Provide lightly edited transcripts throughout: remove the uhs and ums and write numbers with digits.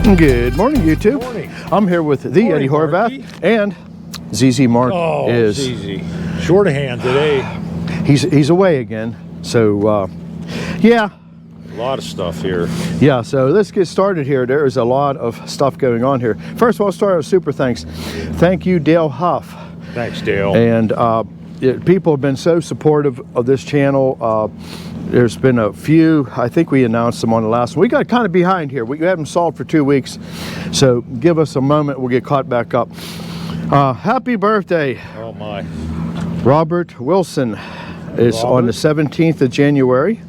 Good morning, YouTube. Good morning. I'm here with the Eddie Horvath, Marky. and ZZ Mark is easy. Short of hand today. he's away again. So yeah. A lot of stuff here. Yeah, so let's get started here. There is a lot of stuff going on here. First of all, I'll start with super thanks. Thank you, Dale Huff. Thanks, Dale. And people have been so supportive of this channel. There's been a few, I think we announced them on the last one. We got kind of behind here. We haven't solved for 2 weeks. So give us a moment, we'll get caught back up. Happy birthday. Oh my. Robert Wilson is on the 17th of January.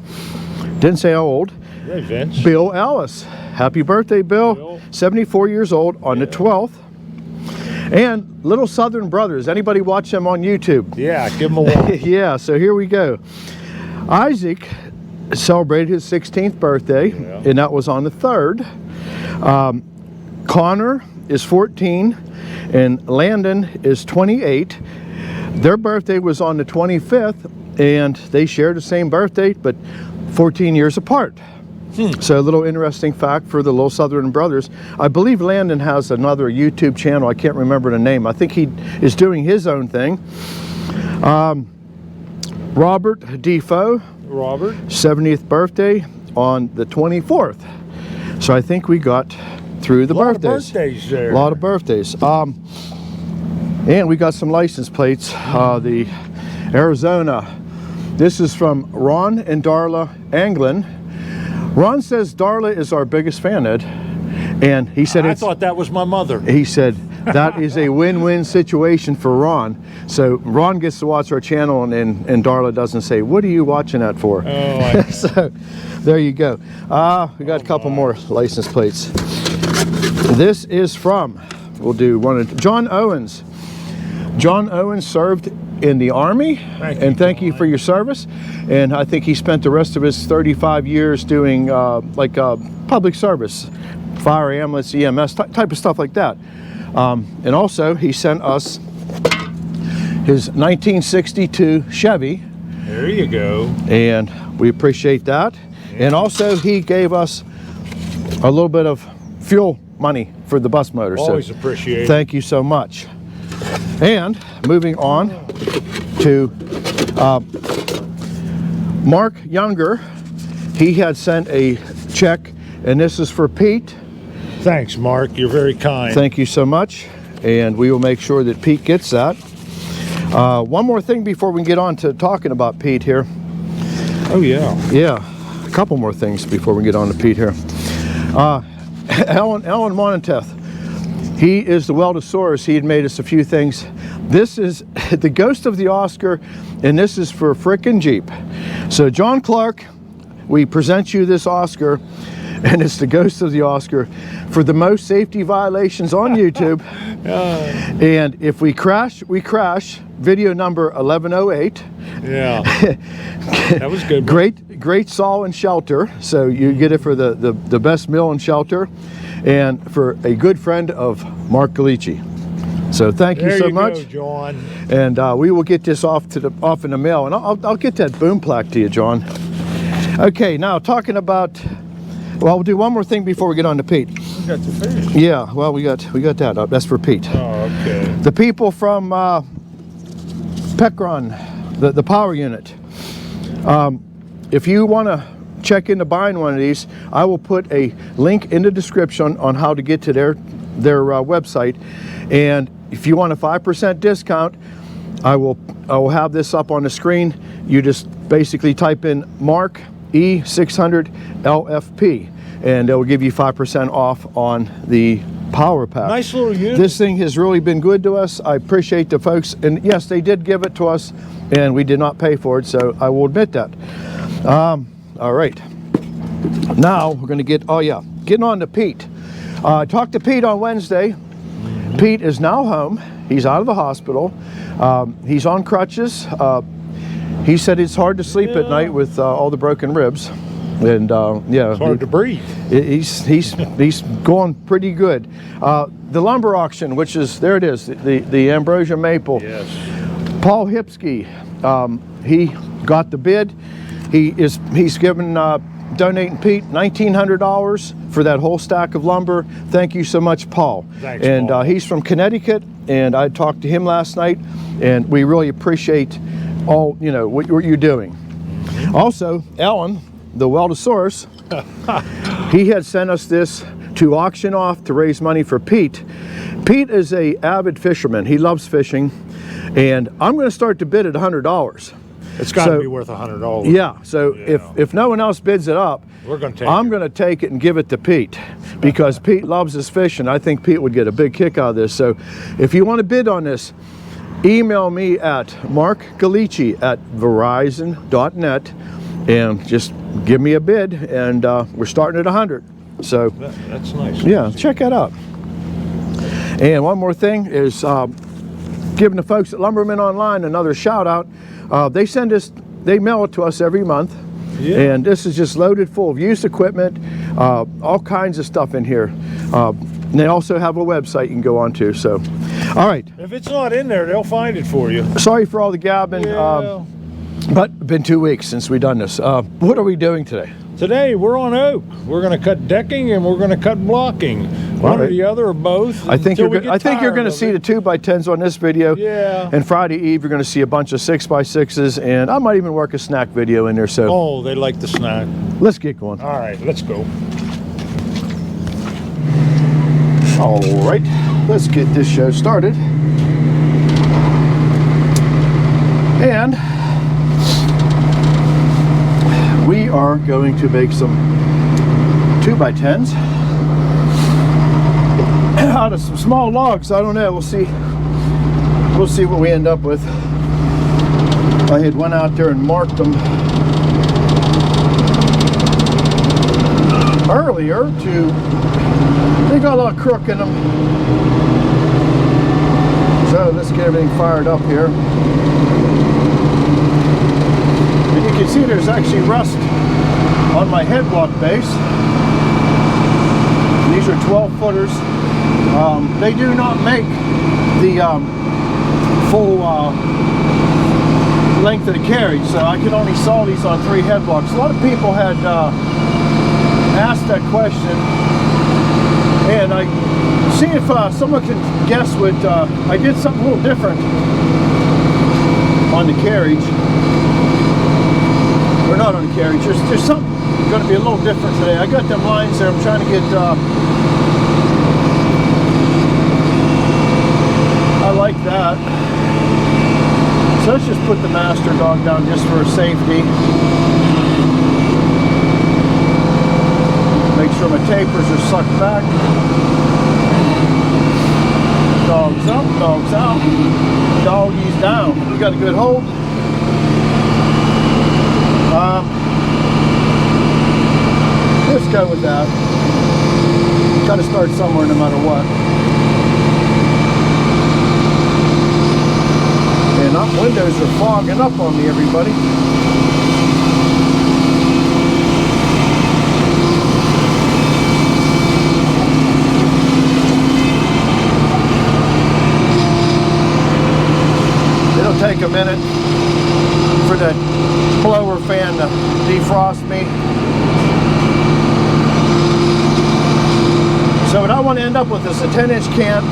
Didn't say how old. Hey, Vince. Bill Ellis. Happy birthday, Bill. 74 years old on the 12th. And Little Southern Brothers. Anybody watch them on YouTube? Yeah, give him a walk. Yeah, so here we go. Isaac celebrated his 16th birthday, and that was on the 3rd. Connor is 14, and Landon is 28. Their birthday was on the 25th, and they shared the same birthday, but 14 years apart. So a little interesting fact for the Little Southern Brothers. I believe Landon has another YouTube channel. I can't remember the name. I think he is doing his own thing. Robert Defoe, Robert, 70th birthday on the 24th. So I think we got through the birthdays. There. A lot of birthdays. And we got some license plates. The Arizona. This is from Ron and Darla Anglin. Ron says Darla is our biggest fan, Ed. And he said I thought that was my mother. He said that is a win-win situation for Ron. So Ron gets to watch our channel, and Darla doesn't say, "What are you watching that for?" Oh, so there you go. We got a couple more license plates. This is from, we'll do one of John Owens. John Owens served in the Army, thank you for your service. And I think he spent the rest of his 35 years doing public service, fire, ambulance, EMS, type of stuff like that. And also he sent us his 1962 Chevy. There you go. And we appreciate that. And also he gave us a little bit of fuel money for the bus motor. Always so appreciate it. Thank you so much. And moving on to Mark Younger. He had sent a check, and this is for Pete. Thanks, Mark. You're very kind. Thank you so much. And we will make sure that Pete gets that. One more thing before we get on to talking about Pete here. Oh, yeah. Yeah, a couple more things before we get on to Pete here. Alan Monanteth. He is the Weldosaurus. He had made us a few things. This is the Ghost of the Oscar, and this is for frickin' Jeep. So John Clark, we present you this Oscar, and it's the Ghost of the Oscar for the most safety violations on YouTube. And if we crash, we crash. Video number 1108. Yeah, that was good. Great saw and shelter. So you get it for the best meal and shelter, and for a good friend of Mark Galici. So thank you so much, go, John. And we will get this off in the mail, and I'll get that boom plaque to you, John. Okay, now talking about. Well, we'll do one more thing before we get on to Pete. We got the fish. Yeah, well, we got that. That's for Pete. Oh, okay. The people from Pecron, the power unit. If you want to check into buying one of these, I will put a link in the description on how to get to their website. And if you want a 5% discount, I will have this up on the screen. You just basically type in Mark E600 LFP, and it will give you 5% off on the power pack. Nice little unit. This thing has really been good to us. I appreciate the folks, and yes, they did give it to us, and we did not pay for it, so I will admit that. All right. Now we're going to getting on to Pete. I talked to Pete on Wednesday. Pete is now home. He's out of the hospital. He's on crutches. He said it's hard to sleep at night with all the broken ribs, and it's hard to breathe. He's going pretty good. The lumber auction, which is there, it is the Ambrosia Maple. Yes. Paul Hipsky, he got the bid. He's given donating Pete $1,900 for that whole stack of lumber. Thank you so much, Paul. Thanks, and Paul. He's from Connecticut, and I talked to him last night, and we really appreciate all, you know, what you're doing. Also, Ellen, the Weldosaurus, he had sent us this to auction off to raise money for Pete. Pete is a avid fisherman. He loves fishing, and I'm going to start to bid at $100. It's got to be worth $100. Yeah. So if no one else bids it up, we're going to take I'm going to take it and give it to Pete, because Pete loves his fish, and I think Pete would get a big kick out of this. So if you want to bid on this, email me at markgalici@verizon.net and just give me a bid, and we're starting at 100. So that's nice. Yeah, check that out. And one more thing is giving the folks at Lumberman Online another shout out. They mail it to us every month. Yeah. And this is just loaded full of used equipment, all kinds of stuff in here. And they also have a website you can go on to. So, all right. If it's not in there, they'll find it for you. Sorry for all the gabbing, Yeah. but it's been 2 weeks since we've done this. What are we doing today? Today we're on oak. We're going to cut decking and we're going to cut blocking. One or the other or both. I think you're going to see the 2x10s on this video. Yeah. And Friday Eve you're going to see a bunch of 6x6s, and I might even work a snack video in there. So. Oh, they like the snack. Let's get going. All right, let's go. All right, let's get this show started. And we are going to make some 2x10s out of some small logs. I don't know. We'll see what we end up with. I had went out there and marked them earlier they got a lot of crook in them. So let's get everything fired up here. And you can see there's actually rust on my headlock base. These are 12 footers. They do not make the full length of the carriage, so I can only saw these on 3 headlocks. A lot of people had asked that question, and I see if someone can guess what I did something a little different on the carriage, or not on the carriage. There's something going to be a little different today. I got them lines there. I'm trying to get I like that. So let's just put the master dog down just for safety. Make sure my tapers are sucked back. Dogs up, dogs out. Doggies down. We got a good hold. Let's go with that. Got to start somewhere no matter what. And my windows are fogging up on me, everybody. It'll take a minute for the blower fan to defrost me. So what I want to end up with is a 10-inch can.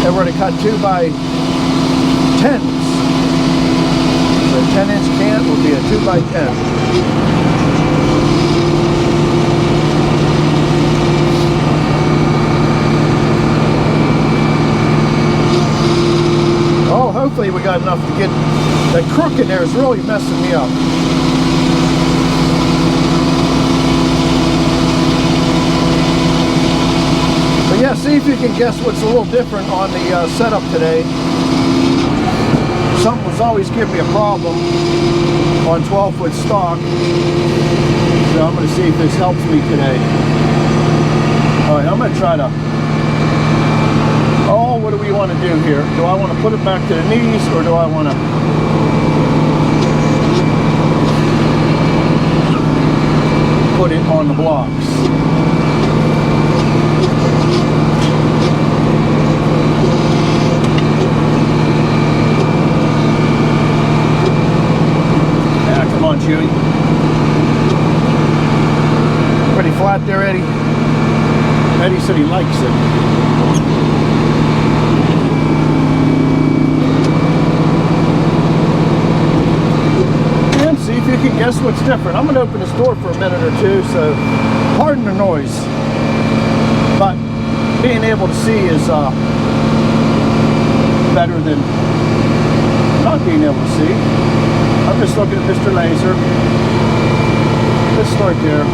And we're going to cut 2x10s. So a 10-inch can will be a 2x10. Oh, hopefully we got enough to get that crook in there is really messing me up. But yeah, see if you can guess what's a little different on the setup today. Something was always giving me a problem on 12-foot stock. So I'm going to see if this helps me today. All right, I'm going to try to... Oh, what do we want to do here? Do I want to put it back to the knees, or do I want to put it on the blocks? chewy. Pretty flat there, Eddie. Eddie said he likes it. And see if you can guess what's different. I'm going to open this door for a minute or two, so pardon the noise. But being able to see is better than not being able to see. I'm just looking at Mr. Laser. Let's start there.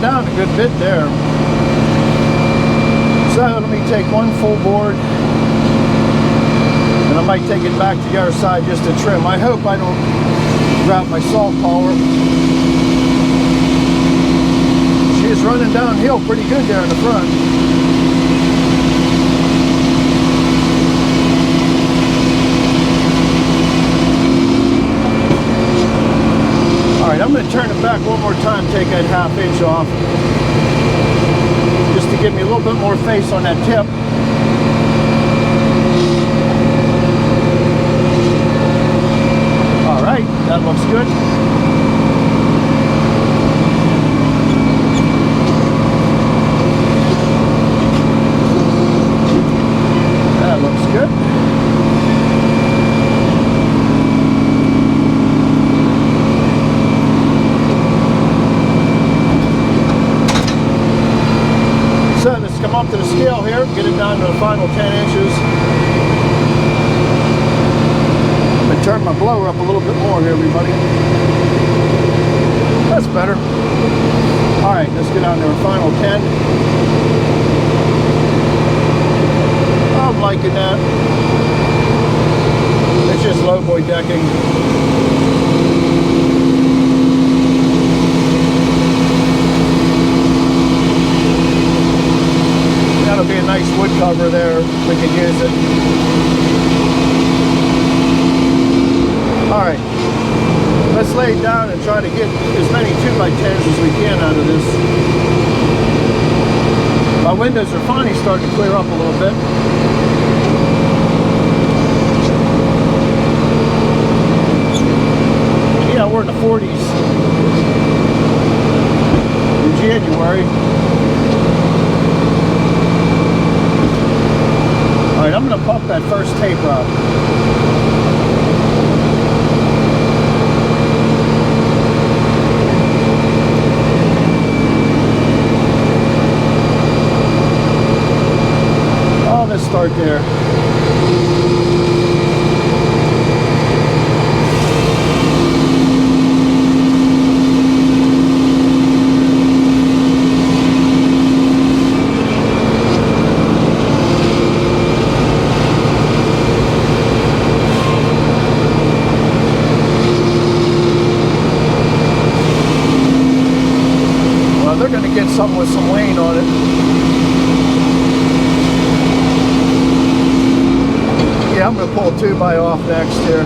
Down a good bit there. So let me take one full board and I might take it back to the other side just to trim. I hope I don't drop my salt collar. She is running downhill pretty good there in the front. Alright, I'm going to turn it back one more time, take that ½ inch off, just to give me a little bit more face on that tip. Alright, that looks good. That looks good. So let's come up to the scale here, get it down to the final 10 inches. I'm going to turn my blower up a little bit more here, everybody. That's better. Alright, let's get down to our final 10. I'm liking that. It's just low boy decking. That'll be a nice wood cover there. We can use it. Alright. Let's lay it down and try to get as many 2x10s as we can out of this. My windows are finally starting to clear up a little bit. Yeah, we're in the 40s in January. Alright, I'm going to pump that first tape up. Oh, let's start there. They're going to get something with some lane on it. Yeah, I'm going to pull a 2x off next here.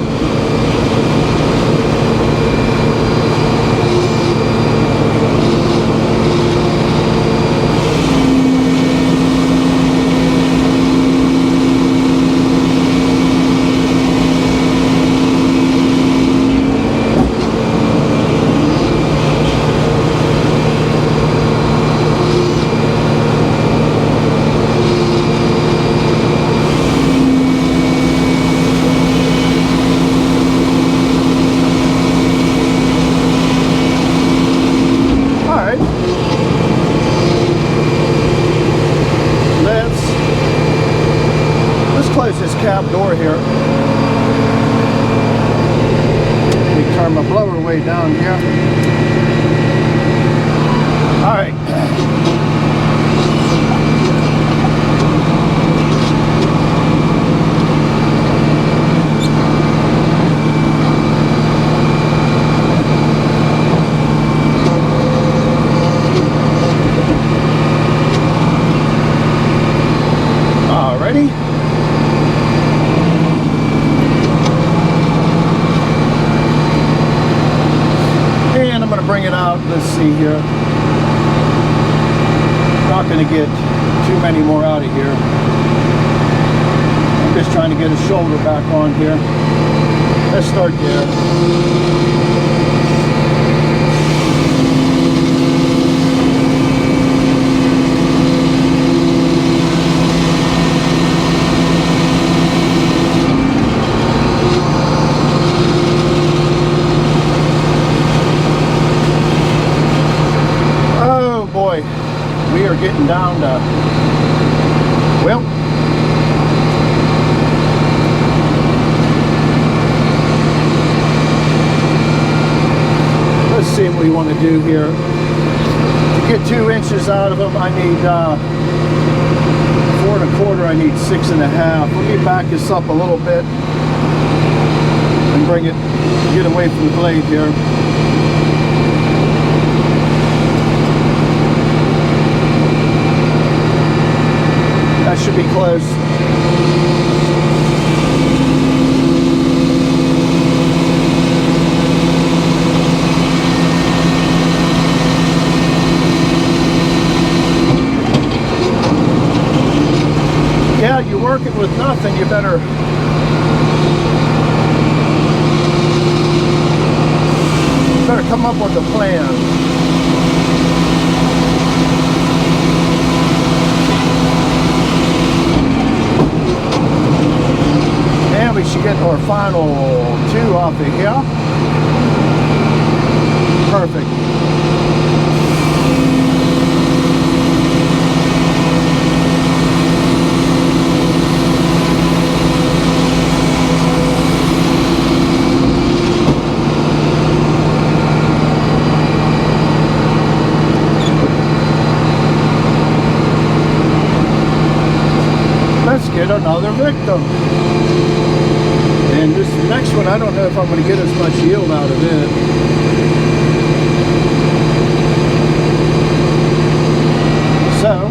Close this cab door here. Let me turn my blower way down here. All right. not going to get too many more out of here. I'm just trying to get his shoulder back on here. Let's start there. We are getting down to, well, let's see what we want to do here. To get 2 inches out of them, I need 4 1/4, I need 6 1/2. Let me back this up a little bit and bring it, get away from the blade here. That should be close. Yeah, you're working with nothing, you better come up with a plan. We should get our final 2 off of here. Perfect. Let's get another victim. And this next one, I don't know if I'm going to get as much yield out of it. So,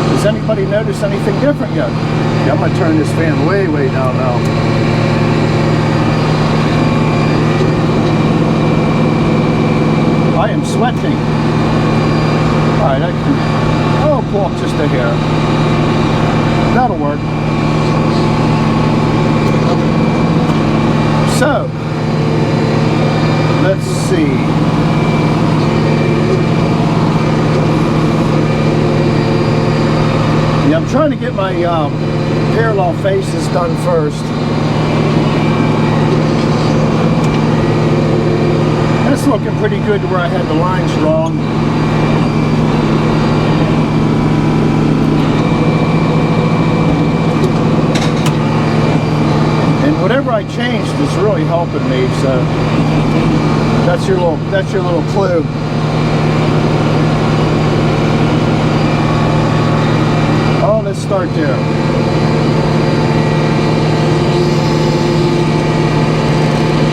does anybody notice anything different yet? Yeah, I'm going to turn this fan way, way down now. I am sweating. Alright, I can... Oh, pull up just a hair. That'll work. So, let's see. Yeah, I'm trying to get my parallel faces done first. That's looking pretty good where I had the lines drawn. And whatever I changed is really helping me, so that's your little clue. Oh, let's start there.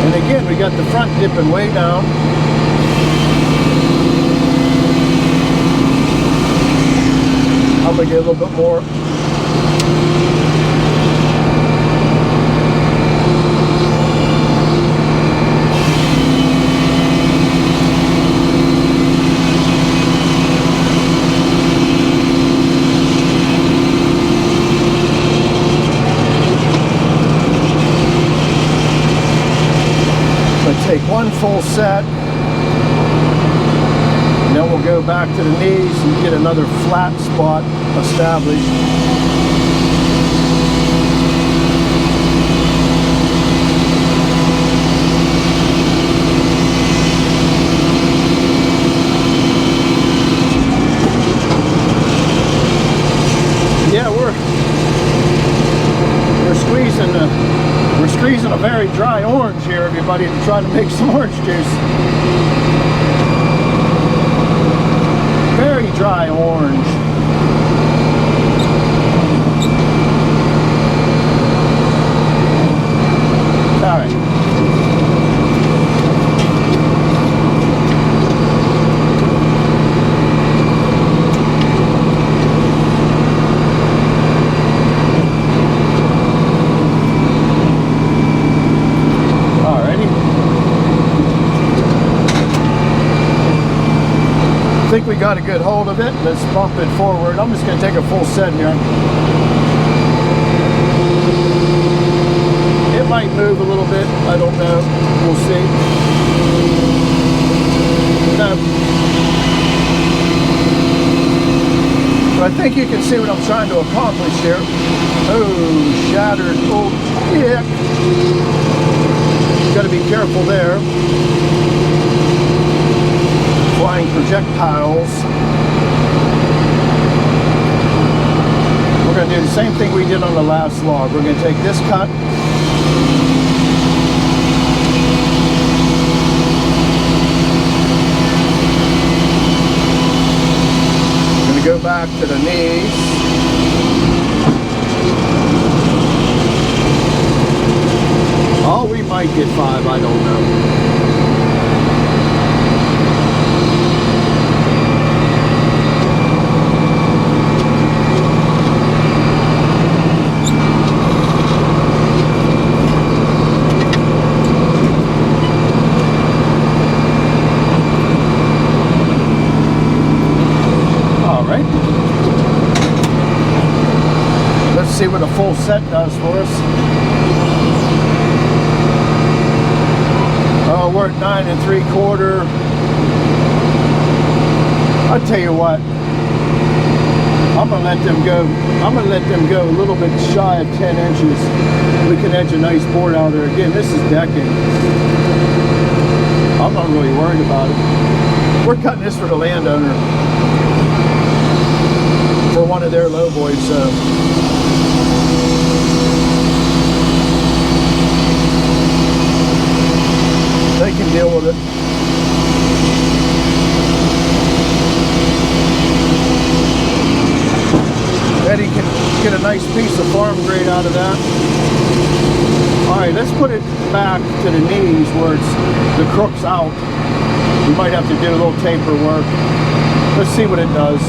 And again, we got the front dipping way down. I'm gonna get a little bit more. Take one full set, and then we'll go back to the knees and get another flat spot established. Yeah, we're squeezing a very dry orange here, everybody, to try to make some orange juice. Very dry orange. All right. think we got a good hold of it. Let's bump it forward. I'm just going to take a full set here. It might move a little bit. I don't know. We'll see. No. But I think you can see what I'm trying to accomplish here. Oh, shattered. Oh, yeah. Got to be careful there. Flying projectiles. We're going to do the same thing we did on the last log. We're going to take this cut. I'm going to go back to the knees. Oh, we might get 5, I don't know. Let's see what a full set does for us. Oh, we're at 9 3/4. I'll tell you what, I'm gonna let them go. I'm gonna let them go a little bit shy of 10 inches. We can edge a nice board out there. Again, this is decking. I'm not really worried about it. We're cutting this for the landowner, for one of their low boys. They can deal with it. Eddie can get a nice piece of farm grade out of that. Alright, let's put it back to the knees where the crook's out. We might have to do a little taper work. Let's see what it does.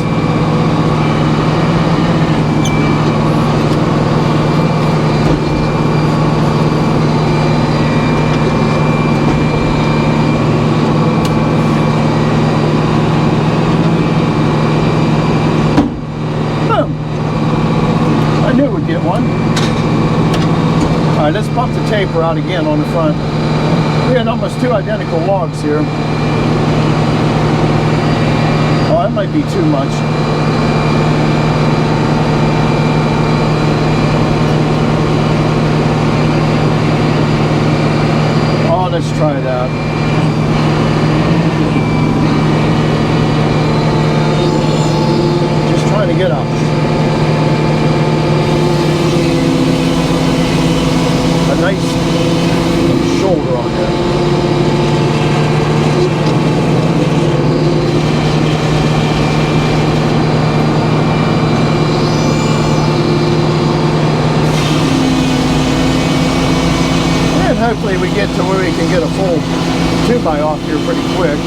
Alright, let's pump the taper out again on the front. We had almost 2 identical logs here. Oh, that might be too much. Oh, let's try that. Just trying to get up. A nice shoulder on there. And hopefully we get to where we can get a full 2x off here pretty quick.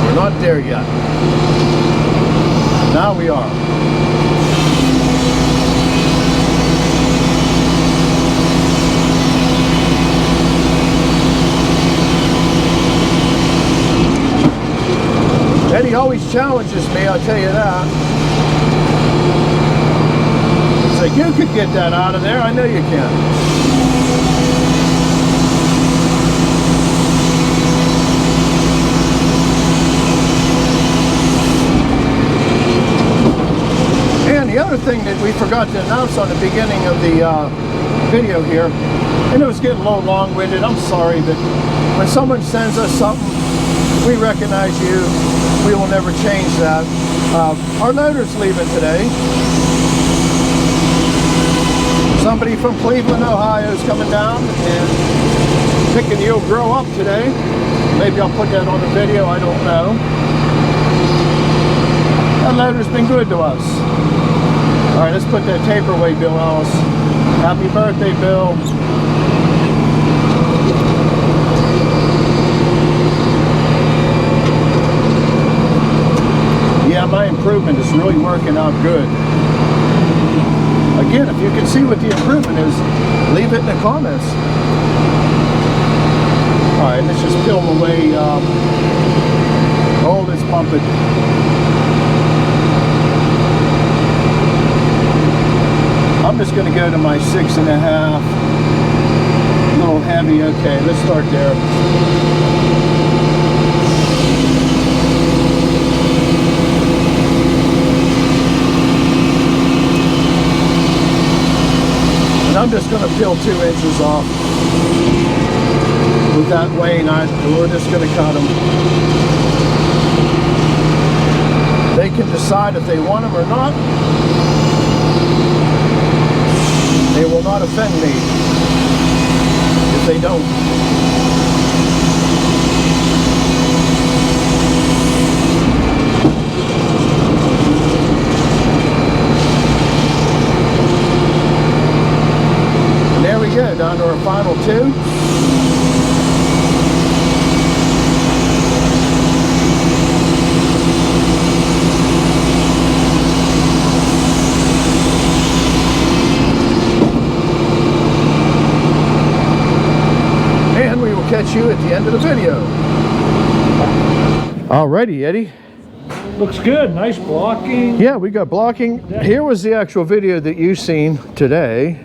We're not there yet. Now we are. Eddie always challenges me, I'll tell you that. He's like, you could get that out of there. I know you can. The other thing that we forgot to announce on the beginning of the video here, and it was getting a little long-winded, I'm sorry, but when someone sends us something, we recognize you. We will never change that. Our loader's leaving today. Somebody from Cleveland, Ohio is coming down and thinking you'll grow up today. Maybe I'll put that on the video, I don't know. That loader's been good to us. All right, let's put that taper away, Bill Ellis. Happy birthday, Bill. Yeah, my improvement is really working out good. Again, if you can see what the improvement is, leave it in the comments. All right, let's just peel away all this bumping. I'm just going to go to my 6.5. A little heavy. Okay, let's start there. And I'm just going to peel 2 inches off. With that weighing, we're just going to cut them. They can decide if they want them or not. They will not offend me if they don't. And there we go, down to our final 2. Catch you at the end of the video. Alrighty, Eddie. Looks good. Nice blocking. Yeah, we got blocking. Here was the actual video that you've seen today,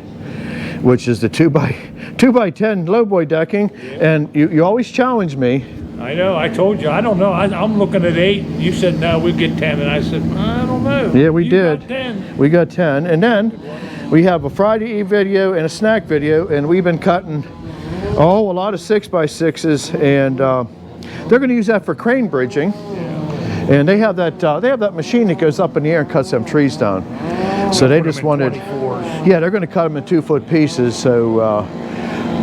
which is the 2x10 lowboy decking. And you always challenge me. I know. I told you. I don't know. I'm looking at 8. You said no, we get 10, and I said I don't know. Yeah, we did. Got 10. We got 10, and then we have a Friday Eve video and a snack video, and we've been cutting. Oh, a lot of 6x6s, and they're going to use that for crane bridging. And they have that machine that goes up in the air and cuts them trees down. So they just wanted, 24s. yeah, they're going to cut them in 2-foot pieces. So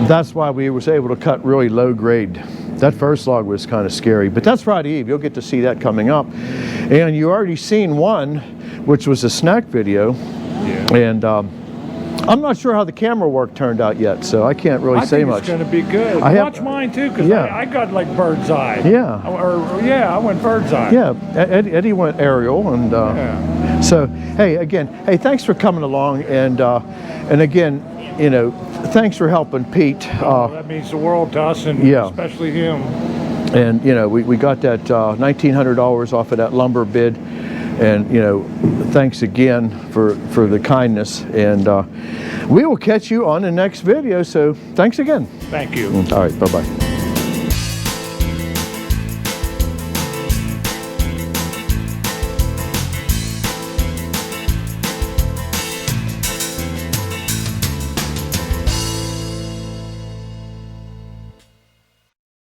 that's why we was able to cut really low grade. That first log was kind of scary, but that's Friday Eve. You'll get to see that coming up. And you already seen one, which was a snack video. Yeah. And I'm not sure how the camera work turned out yet, so I can't really say much. I think it's going to be good. Watch mine too, because yeah. I got like bird's eye. Yeah. I went bird's eye. Yeah, Eddie went aerial, and yeah. So hey, thanks for coming along, and again, you know, thanks for helping Pete. That means the world to us, and yeah. especially him. And you know, we got that $1,900 off of that lumber bid. And you know, thanks again for the kindness, and we will catch you on the next video. So thanks again. Thank you. All right, bye-bye.